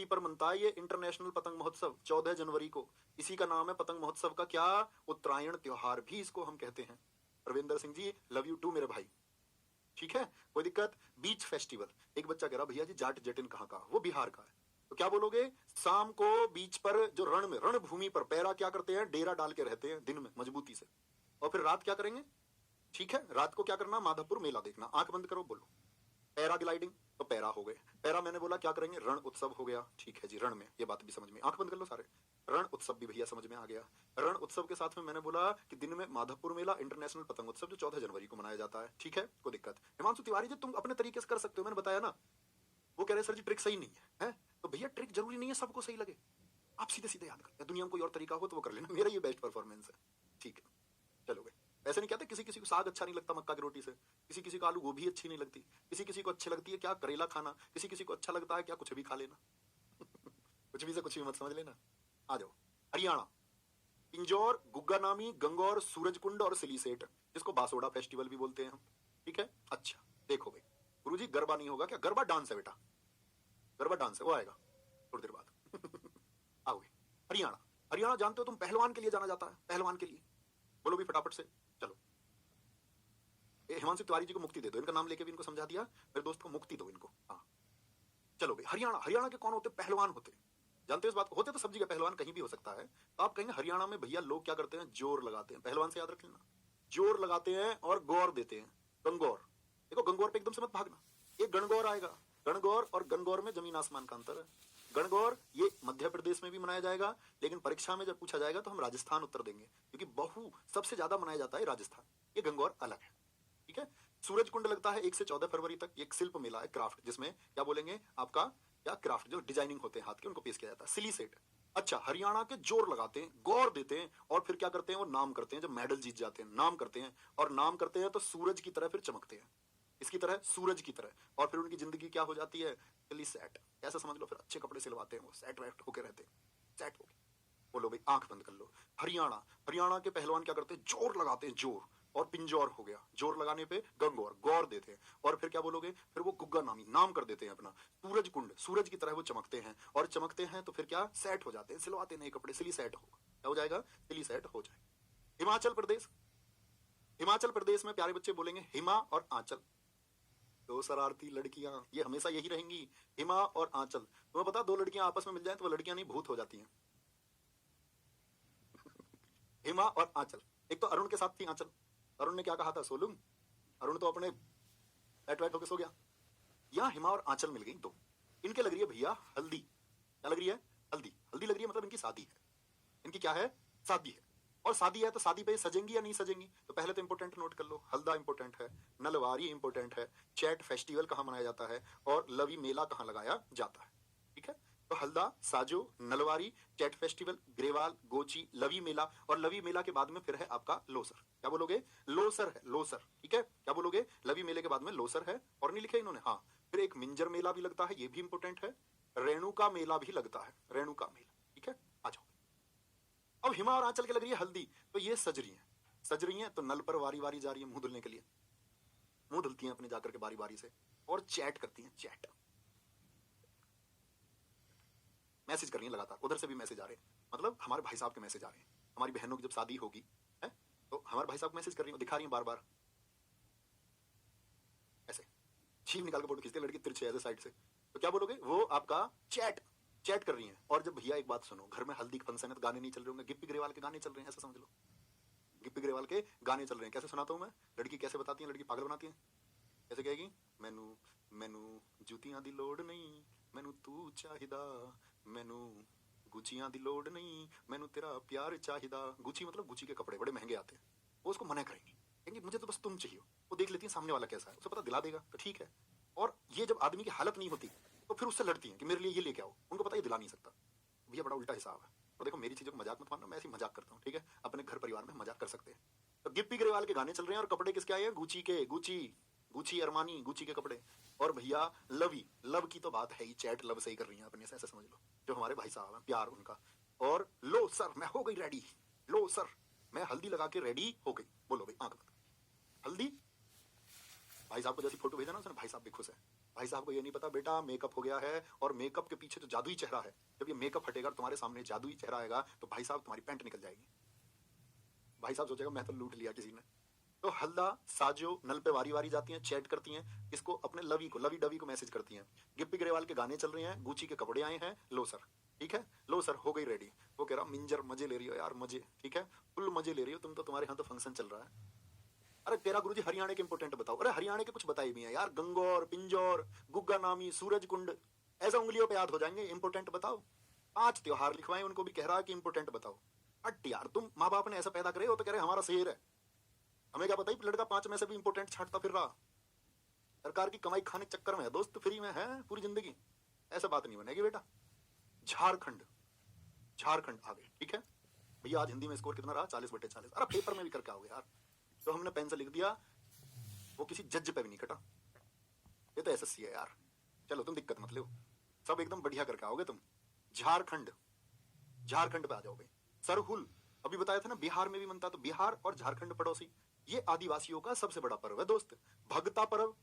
पर मनता है ये इंटरनेशनल पतंग महोत्सव 14 जनवरी को। इसी का नाम है पतंग महोत्सव का क्या, उत्तरायण त्योहार भी इसको हम कहते हैं। Ravinder Singh ji love you to मेरे भाई, ठीक है, कोई दिक्कत। बीच फेस्टिवल, एक बच्चा कह रहा भैया जी जाट जटिन कहाँ का, वो बिहार का है, तो क्या बोलोगे, शाम को बीच पर जो रण में, रणभूमि पर पैरा क्या करते हैं, डेरा डाल के रहते हैं दिन में मजबूती से, और फिर रात क्या करेंगे, ठीक है, रात को क्या करना, माधवपुर मेला देखना। आंख बंद करो, बोलो पैरा ग्लाइडिंग, तो पैरा हो गए। पैरा मैंने बोला क्या करेंगे, रण उत्सव हो गया, ठीक है जी, रण में, ये बात भी समझ में, आंख बंद कर लो सारे, रण उत्सव भी भैया समझ में आ गया। रण उत्सव के साथ में मैंने बोला कि दिन में माधवपुर मेला इंटरनेशनल पतंग उत्सव जो 14 जनवरी को मनाया जाता है, ठीक है, कोई दिक्कत। हिमांशु तिवारी जी तुम अपने तरीके से कर सकते हो, मैंने बताया ना। वो कह रहे सर जी ट्रिक सही नहीं है, तो भैया ट्रिक जरूरी नहीं है सबको सही लगे, आप सीधे सीधे याद करते हैं, दुनिया में कोई और तरीका हो तो वो कर लेना, मेरा ये बेस्ट परफॉर्मेंस है, ठीक है, चलो भाई। ऐसे नहीं कहते किसी किसी को साग अच्छा नहीं लगता मक्का की रोटी से, किसी किसी को आलू गोभी अच्छी नहीं लगती, किसी किसी को अच्छी लगती है क्या करेला खाना, किसी किसी को अच्छा लगता है क्या कुछ भी खा लेना कुछ भी से कुछ भी मत समझ लेना। आ जाओ, हरियाणा, पिंजौर, गुग्गा नामी, गंगौर, सूरजकुंड और सिलीसेट, जिसको बासोड़ा फेस्टिवल भी बोलते हैं हम, ठीक है। अच्छा देखो भाई, गुरुजी गरबा नहीं होगा क्या, गरबा डांस है बेटा, गरबा डांस है, वो आएगा थोड़ी देर बाद आओ भाई। हरियाणा, हरियाणा जानते हो तुम, पहलवान के लिए जाना जाता है, पहलवान के लिए, बोलो भी फटाफट से, चलो। हिमांशु तिवारी जी को मुक्ति दे दो, इनका नाम लेके भी इनको समझा दिया, मेरे दोस्त को मुक्ति दो इनको, हाँ चलो भाई। हरियाणा, हरियाणा के कौन होते, पहलवान होते, जानते हो इस बात को, होते तो सब जगह पहलवान कहीं भी हो सकता है, तो आप कहेंगे हरियाणा में भैया लोग क्या करते हैं, जोर लगाते हैं, पहलवान से याद रख लेना, जोर लगाते हैं और गौर देते हैं, गंगौर, देखो गंगौर पे एकदम से मत भागना, एक गणगौर आएगा, गणगौर और गणगौर में जमीन आसमान का अंतर है। गणगौर ये मध्य प्रदेश में भी मनाया जाएगा, लेकिन परीक्षा में जब पूछा जाएगा तो हम राजस्थान उत्तर देंगे, क्योंकि बहु सबसे ज्यादा मनाया जाता है राजस्थान, ये गंगौर अलग है, ठीक है। सूरज कुंड लगता है 1 से 14 फरवरी तक, ये एक शिल्प मेला है, क्राफ्ट, जिसमें क्या बोलेंगे आपका, क्या क्राफ्ट जो डिजाइनिंग होते हैं हाथ के, उनको पेश किया जाता है। सिली सेट, अच्छा हरियाणा के जोर लगाते हैं, गौर देते हैं, और फिर क्या करते हैं, वो नाम करते हैं, जब मेडल जीत जाते हैं नाम करते हैं, और नाम करते हैं तो सूरज की तरह फिर चमकते हैं, इसकी तरह, सूरज की तरह, और फिर उनकी जिंदगी क्या हो जाती है, सिली सेट, ऐसा समझ लो, फिर अच्छे कपड़े सिलवाते हैं, वो सेट वेट होके रहते हैं, सेट हो। बोलो भाई आंख बंद कर लो। हरियाणा, हरियाणा के पहलवान क्या करते हैं, जोर लगाते हैं, जोर, और पिंजौर हो गया, जोर लगाने पे गंगौर, गौर देते हैं, और फिर क्या बोलोगे, फिर वो गुग्गा नामी, नाम कर देते हैं अपना, सूरज कुंड, सूरज की तरह वो चमकते हैं, और चमकते हैं तो फिर क्या, सेट हो जाते हैं, सिलवाते नए कपड़े, सिली सेट होगा, क्या हो जाएगा, सिली सेट हो जाएगा। हिमाचल प्रदेश, हिमाचल प्रदेश में प्यारे बच्चे बोलेंगे हिमा और आंचल, दो शरारती लड़कियां, ये हमेशा यही रहेंगी, हिमा और आंचल। तुम्हें पता, दो लड़कियां आपस में मिल जाए तो वो लड़कियां नहीं भूत हो जाती हैं हिमा और आंचल, एक तो अरुण के साथ थी आंचल, अरुण ने क्या कहा था, सोलूं, अरुण तो अपने बैठ बैठ होकर सो गया। यहाँ हिमा और आंचल मिल गई दो, इनके लग रही है भैया हल्दी, क्या लग रही है, हल्दी, हल्दी लग रही है, मतलब इनकी शादी है, इनकी क्या है, शादी है, और शादी है तो शादी पे सजेंगी या नहीं सजेंगी, तो पहले तो इंपोर्टेंट नोट कर लो, हल्दा इंपोर्टेंट है, नलवारी इंपोर्टेंट है, चैट फेस्टिवल कहाँ मनाया जाता है, और लवी मेला कहाँ लगाया जाता है, ठीक है। तो हल्दा, साजो, नलवारी, चैट फेस्टिवल, ग्रेवाल, गोची, लवी मेला, और लवी मेला के बाद में फिर है आपका लोसर, क्या बोलोगे, लोसर है, लोसर, ठीक है, क्या बोलोगे, लवी मेले के बाद में लोसर है, और नहीं लिखे इन्होंने, हाँ, फिर एक मिंजर मेला भी लगता है, ये भी इंपोर्टेंट है, रेणुका मेला भी लगता है, रेणुका मेला, ठीक है। आ जाओ, अब हिमा और आंचल के लग रही है हल्दी, तो ये सज रही है, सज रही है, तो नल पर वारी वारी जा रही है मुंह धुलने के लिए, मुंह धुलती हैं अपने जाकर के बारी बारी से, और चैट करती हैं, चैट, मैसेज कर रही हैं लगातार, उधर से भी मैसेज आ रहे हैं, मतलब हमारे भाई साहब के मैसेज आ रहे हैं, हमारी बहनों की जब शादी होगी है, तो हमारे भाई साहब मैसेज कर रही हैं, दिखा रही हैं बार बार, ऐसे छीन निकाल के फोटो खींचते लड़की तिरछे ऐसे साइड से, तो क्या बोलोगे, वो आपका चैट, चैट कर रही हैं। और जब भैया एक बात सुनो, घर में हल्दी का फंक्शन है तो गाने नहीं चल रहे होंगे, गिप्पी ग्रेवाल के गाने चल रहे हैं, ऐसा समझ लो, गिप्पी ग्रेवाल के गाने चल रहे हैं, कैसे सुनाता हूं मैं, लड़की कैसे बताती है, लड़की पागल बनाती है, कैसे कहेगी, मैनू मैनू जूतियां दी लोड़ नहीं, मैनू तू चाहिदा, मैनू गुचियां दी लोड़ नहीं, मैनू तेरा प्यार चाहिदा, गुची मतलब गुची के कपड़े बड़े महंगे आते हैं, वो उसको मना करेंगी, कहेंगी मुझे तो बस तुम चाहिए, वो देख लेती है सामने वाला कैसा है, उसे पता दिला देगा तो ठीक है, और ये जब आदमी की हालत नहीं होती तो फिर उससे लड़ती हैं कि मेरे लिए ये लेके आओ, उनको पता ये दिला नहीं सकता, भैया बड़ा उल्टा हिसाब है। और देखो मेरी चीजों को मजाक मत मानना, मैं ऐसी मजाक करता हूँ, ठीक है, अपने घर परिवार में मजाक कर सकते हैं। तो गिप्पी ग्रेवाल के गाने चल रहे हैं, और कपड़े किसके आए हैं, गुची के, गुची, गुची अरमानी, गुची के कपड़े, और भैया लवी, लव की तो बात है ही, चैट लव सही कर रही है अपने से, ऐसे समझ लो, जो हमारे भाई साहब हैं, प्यार उनका, और लो सर मैं हो गई रेडी, लो सर मैं हल्दी लगा के रेडी हो गई, बोलो भाई आंख बंद, हल्दी, भाई साहब को जैसी फोटो भेजा ना उसने, भाई साहब भी खुश है, भाई साहब को ये नहीं पता बेटा मेकअप हो गया है, और मेकअप के पीछे तो जादुई चेहरा है। जब ये मेकअप हटेगा, तुम्हारे सामने जादुई चेहरा आएगा, तो भाई साहब तुम्हारी पैंट निकल जाएगी। भाई साहब सोचेगा मैं तो लूट लिया किसी ने। तो हल्दा साजो नल पे वारी वारी जाती हैं, चैट करती हैं, इसको अपने लवी डवी को मैसेज करती हैं। गिप्पी ग्रेवाल के गाने चल रहे हैं, गुची के कपड़े आए हैं, लो सर, ठीक है, लो सर हो गई रेडी। वो कह रहा मिंजर मजे ले रही हो यार, मजे, ठीक है, फुल मजे ले रही हो तुम तो, तुम्हारे यहाँ तो फंक्शन चल रहा है। अरे तेरा गुरुजी हरियाणा के इंपोर्टेंट बताओ। अरे हरियाणा के कुछ बताए भी हैं यार, गंगौर, पिंजौर, गुग्गा नामी, सूरज कुंड, ऐसा उंगलियों पे याद हो जाएंगे। इंपोर्टेंट बताओ। 5 त्योहार लिखवाए, उनको भी कह रहा है कि इंपोर्टेंट बताओ। अट यार, तुम माँ बाप ने ऐसा पैदा करे हो तो कह रहे हमारा शेर है। हमें क्या पता ही लड़का 5 में से भी इंपोर्टेंट छांटता फिर रहा। सरकार की कमाई खाने के चक्कर में है दोस्त, फ्री में है पूरी जिंदगी। ऐसा बात नहीं बनेगी बेटा। झारखंड, झारखंड आ गए, ठीक है भैया। आज हिंदी में स्कोर कितना रहा? 40/40। अरे पेपर में भी करके आओगे यार। तो हमने पेन से लिख दिया, वो किसी जज पे भी नहीं कटा। ये तो एसएससी है यार। चलो तुम दिक्कत मत लो, सब एकदम बढ़िया करके आओगे तुम। झारखंड, झारखंड पे आ जाओगे। सरहुल अभी बताया था ना, बिहार में भी मनता, तो बिहार और झारखंड पड़ोसी। ये आदिवासियों का सबसे बड़ा पर्व है दोस्त। भगता पर्व,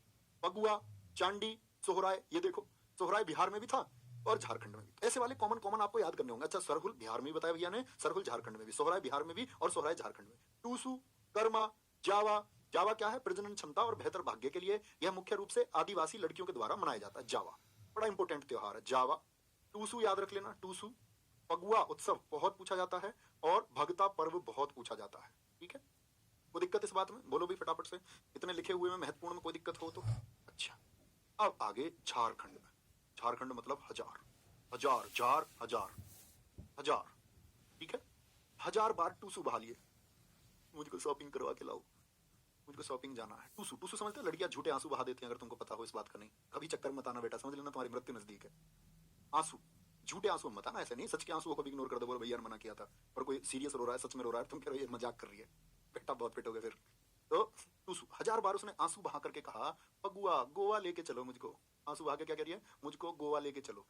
पगुआ, चांडी, सोहराय। ये देखो सोहराय बिहार में भी था और झारखंड में भी। ऐसे वाले कॉमन कॉमन आपको याद करने होंगे। अच्छा, सरहुल बिहार में भी बताया भैया ने, सरहुल झारखंड में भी, सोहराय बिहार में भी और सोहराय झारखंड में। टूसू, कर्मा, जावा। जावा क्या है? प्रजनन क्षमता और बेहतर भाग्य के लिए यह मुख्य रूप से आदिवासी लड़कियों के द्वारा मनाया जाता है। जावा बड़ा इंपॉर्टेंट त्योहार है जावा। टूसू याद रख लेना, टूसू। पगुआ उत्सव बहुत पूछा जाता है, और भगता पर्व बहुत पूछा जाता है, ठीक है। कोई दिक्कत इस बात में? बोलो भी फटाफट से, इतने लिखे हुए में महत्वपूर्ण में कोई दिक्कत हो तो। अच्छा, अब आगे झारखंड में। झारखंड मतलब हजार, हजार, जार, हजार, हजार, ठीक है। 1000 बार टूसू बहा लिए, मुझको शॉपिंग करवा के लाओ, मुझको शॉपिंग जाना है। टूसू, टूसू समझते हो? लड़कियां झूठे आंसू बहा देती हैं, अगर तुमको पता हो इस बात का। नहीं, कभी चक्कर मत आना बेटा, समझ लेना तुम्हारी मृत्यु नजदीक है। आंसू, झूठे आंसू मत आना, ऐसे नहीं सच के आंसू को भी इग्नोर कर दो, बोलो भैया ने मना किया था। और कोई सीरियस रो रहा है, सच में रो रहा है, तुम कह रहे हो ये मजाक कर रही है, बेटा बहुत पिटोगे फिर। तो टूसू 1000 बार उसने आंसू बहा करके कहा, पगुआ गोवा लेके चलो मुझको। आंसू बहा के क्या कह रही है? मुझको गोवा लेके चलो,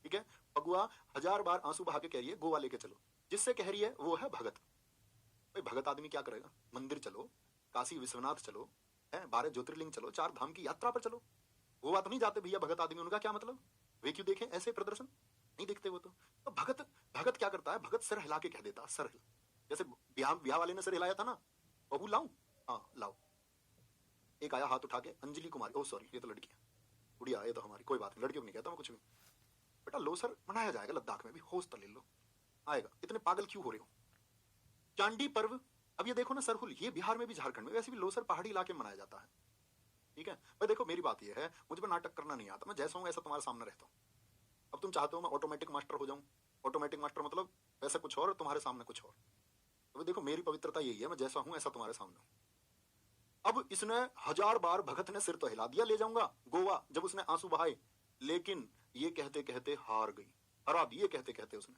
ठीक है। पगुआ 1000 बार आंसू बहा के कह रही है गोवा लेके चलो। जिससे कह रही है वो है भगत। भाई भगत आदमी क्या करेगा? मंदिर चलो, काशी विश्वनाथ चलो, है 12 ज्योतिर्लिंग चलो, 4 धाम की यात्रा पर चलो। गोवा तो नहीं जाते भैया भगत आदमी, उनका क्या मतलब? वे क्यों देखें ऐसे प्रदर्शन? नहीं देखते वो तो। भगत, भगत क्या करता है? भगत सर हिला के कह देता, सर हिल। जैसे ब्याह वाले ने सर हिलाया था ना, बहू लाऊं? हाँ लाओ। एक आया हाथ उठा के, अंजलि कुमारी, ओ सॉरी ये तो लड़की है, गुड़िया ये तो हमारी, कोई बात नहीं, लड़कियों को नहीं कहता मैं कुछ भी। बेटा लो सर मनाया जाएगा लद्दाख में भी, होश तो ले लो, आएगा। इतने पागल क्यों हो रहे हो? चांडी पर्व, अब ये देखो ना, सरहुल ये बिहार में भी झारखंड में, वैसे भी लोसर पहाड़ी इलाके में मनाया जाता है, ठीक है। भाई देखो मेरी बात ये है, मुझे पर नाटक करना नहीं आता, मैं जैसा हूं ऐसा तुम्हारे सामने रहता हूं। अब तुम चाहते हो मैं ऑटोमेटिक मास्टर हो जाऊं, ऑटोमेटिक मास्टर मतलब वैसा कुछ और तुम्हारे सामने कुछ और। तो देखो मेरी पवित्रता यही है, मैं जैसा हूं ऐसा तुम्हारे सामने हूं। अब इसने 1000 बार भगत ने सिर तो हिला दिया, ले जाऊंगा गोवा, जब उसने आंसू बहाए, लेकिन ये कहते कहते हार गई, हरा दिए कहते कहते उसने।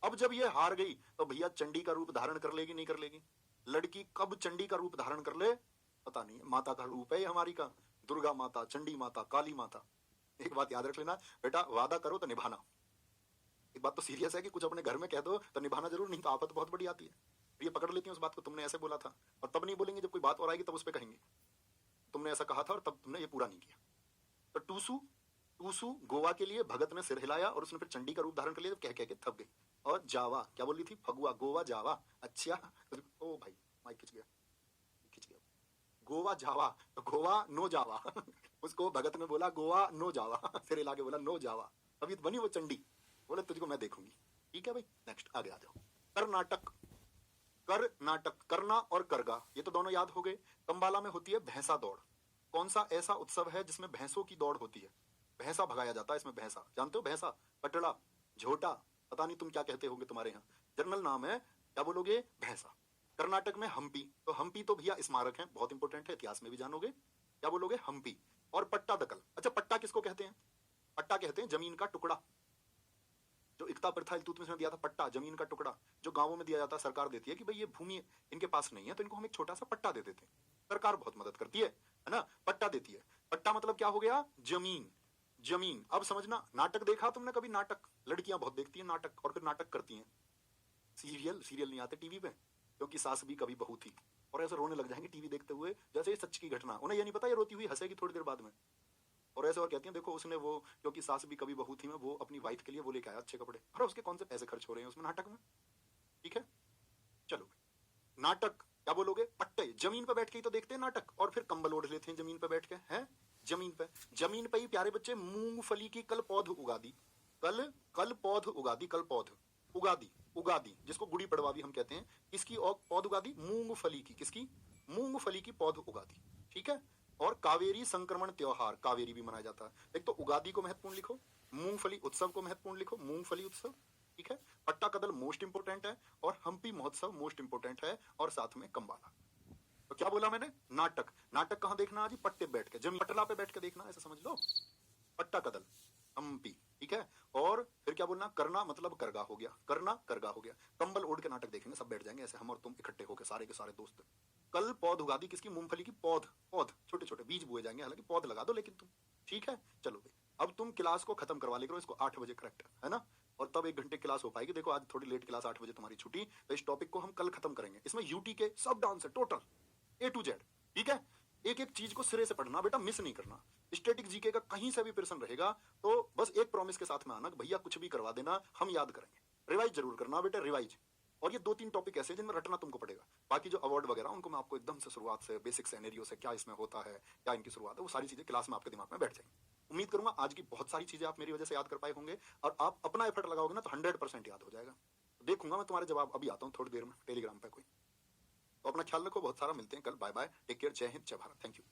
अब जब ये हार गई तो भैया चंडी का रूप धारण कर लेगी नहीं कर लेगी? लड़की कब चंडी का रूप धारण कर ले पता नहीं, माता का रूप है हमारी का, दुर्गा माता, चंडी माता, काली माता। एक बात याद रख लेना बेटा, वादा करो तो निभाना। एक बात तो सीरियस है कि कुछ अपने घर में कह दो तो निभाना जरूर, नहीं तो आफत बहुत बड़ी आती है। ये पकड़ लेती है उस बात को, तुमने ऐसे बोला था, और तब नहीं बोलेंगे जब कोई बात और आएगी तब उस पर कहेंगे तुमने ऐसा कहा था और तब तुमने ये पूरा नहीं किया। तो टूसू, टूसू गोवा के लिए भगत ने सिर हिलाया और उसने फिर चंडी का रूप धारण कर लिया, कह कह के थक गई। और जावा क्या बोली थी? फगुआ, गोवा, जावा। अच्छा ओ भाई माइक खिंच गया, खिंच गया। गोवा जावा, तो गोवा नो जावा उसको भगत ने बोला गोवा नो जावा सिर हिला के बोला नो जावा। अभी तो बनी वो चंडी, बोले तुझको मैं देखूंगी, ठीक है भाई। नेक्स्ट आगे आ जाओ। कर्नाटक, कर्नाटक, करना और करगा ये तो दोनों याद हो गए। कंबाला में होती है भैंसा दौड़। कौन सा ऐसा उत्सव है जिसमें भैंसों की दौड़ होती है? भैंसा भगाया जाता है इसमें, भैंसा जानते हो? भैंसा, पटड़ा, झोटा, पता नहीं तुम क्या कहते होगे तुम्हारे यहाँ, जनरल नाम है, क्या बोलोगे? भैंसा। कर्नाटक में हम्पी, तो हम्पी तो भैया स्मारक है, बहुत इंपॉर्टेंट है, इतिहास में भी जानोगे। क्या बोलोगे? हम्पी। और पट्टा दकल, अच्छा पट्टा किसको कहते हैं? पट्टा कहते हैं जमीन का टुकड़ा, जो इकता प्रथा इल्तुतमिश ने दिया था, पट्टा जमीन का टुकड़ा जो गांवों में दिया जाता है, सरकार देती है कि भाई ये भूमि इनके पास नहीं है तो इनको हम एक छोटा सा पट्टा दे देते हैं। सरकार बहुत मदद करती है ना, पट्टा देती है। पट्टा मतलब क्या हो गया? जमीन, जमीन। अब समझना, नाटक देखा तुमने कभी? नाटक लड़कियां बहुत देखती हैं नाटक, और फिर नाटक करती हैं। सीरियल, सीरियल नहीं आते टीवी पे, क्योंकि सास भी कभी बहू थी, और ऐसे रोने लग जाएंगे टीवी देखते हुए जैसे ये सच की घटना। उन्हें ये नहीं पता ये रोती हुई हंसेगी थोड़ी देर बाद में। और ऐसे और कहती हैं देखो उसने वो, क्योंकि सास भी कभी बहू थी, मैं वो अपनी वाइफ के लिए वो लेके आया अच्छे कपड़े। अरे उसके कौन से पैसे खर्च हो रहे हैं उसमें नाटक में। ठीक है, चलो भाई। नाटक क्या बोलोगे? पट्टे, जमीन पे बैठ के ही तो देखते हैं नाटक, और फिर कंबल ओढ़ लेते हैं जमीन पे बैठ के, हैं जमीन पे। जमीन पे ही प्यारे बच्चे मूंगफली की कल पौध उगा दी। कल पौध उगा दी, कल पौध उगा दी, जिसको गुड़ी पड़वा भी हम कहते हैं। किसकी पौध उगा दी? मूंगफली की। किसकी? मूंगफली की पौध उगा दी। ठीक है। और कावेरी संक्रमण त्योहार, कावेरी भी मनाया जाता है। एक तो उगादी को महत्वपूर्ण लिखो, मूंगफली उत्सव को महत्वपूर्ण लिखो, मूंगफली उत्सव। ठीक है। पट्टाकदल मोस्ट इंपोर्टेंट है, और हम्पी महोत्सव मोस्ट इंपोर्टेंट है, और साथ में कंबाला। तो क्या बोला मैंने? नाटक। नाटक कहां देखना आज? पट्टे बैठ के, जमीन पटला पे बैठ के देखना, ऐसा समझ लो। पट्टाकदल, हम्पी। ठीक है। और फिर क्या बोलना? करना मतलब करगा हो गया, करना करगा हो गया। कंबल ओढ़ के नाटक देखेंगे, सब बैठ जाएंगे ऐसे हम और तुम इकट्ठे होकर, सारे के सारे दोस्त। कल पौध उगा दी, किसकी? मूंगफली की पौध। पौध छोटे छोटे बीज बोए जाएंगे, हालांकि पौध लगा दो लेकिन तुम। ठीक है। चलो भाई, अब तुम क्लास को खत्म करवा ले करो इसको 8 बजे करेक्ट, है ना? और तब 1 घंटे क्लास हो पाएगी। देखो आज थोड़ी लेट क्लास, 8 बजे तुम्हारी छुट्टी, तो इस टॉपिक को हम कल खत्म करेंगे। इसमें यूटी के सब डांस है टोटल, A to Z। ठीक है। एक एक चीज को सिरे से पढ़ना बेटा, मिस नहीं करना। स्टैटिक जीके का कहीं से भी प्रश्न रहेगा तो बस एक प्रॉमिस के साथ में आना कि भैया कुछ भी करवा देना, हम याद करेंगे। रिवाइज जरूर करना बेटा, रिवाइज। और ये 2-3 टॉपिक ऐसे हैं जिनमें रटना तुमको पड़ेगा। बाकी जो अवार्ड वगैरह उनको मैं आपको एकदम से शुरुआत से, बेसिक सिनेरियो से, क्या इसमें होता है, क्या इनकी शुरुआत है, वो सारी चीजें क्लास में आपके दिमाग में बैठ जाएंगी। उम्मीद करूंगा आज की बहुत सारी चीजें आप मेरी वजह से याद कर पाए होंगे, और आप अपना एफर्ट लगाओगे ना तो 100% याद हो जाएगा। देखूंगा मैं तुम्हारे जवाब, अभी आता हूँ थोड़ी देर में टेलीग्राम पे कोई। तो अपना ख्याल रखो, बहुत सारा मिलते हैं कल। बाय बाय, टेक केयर, जय हिंद, जय भारत, थैंक यू।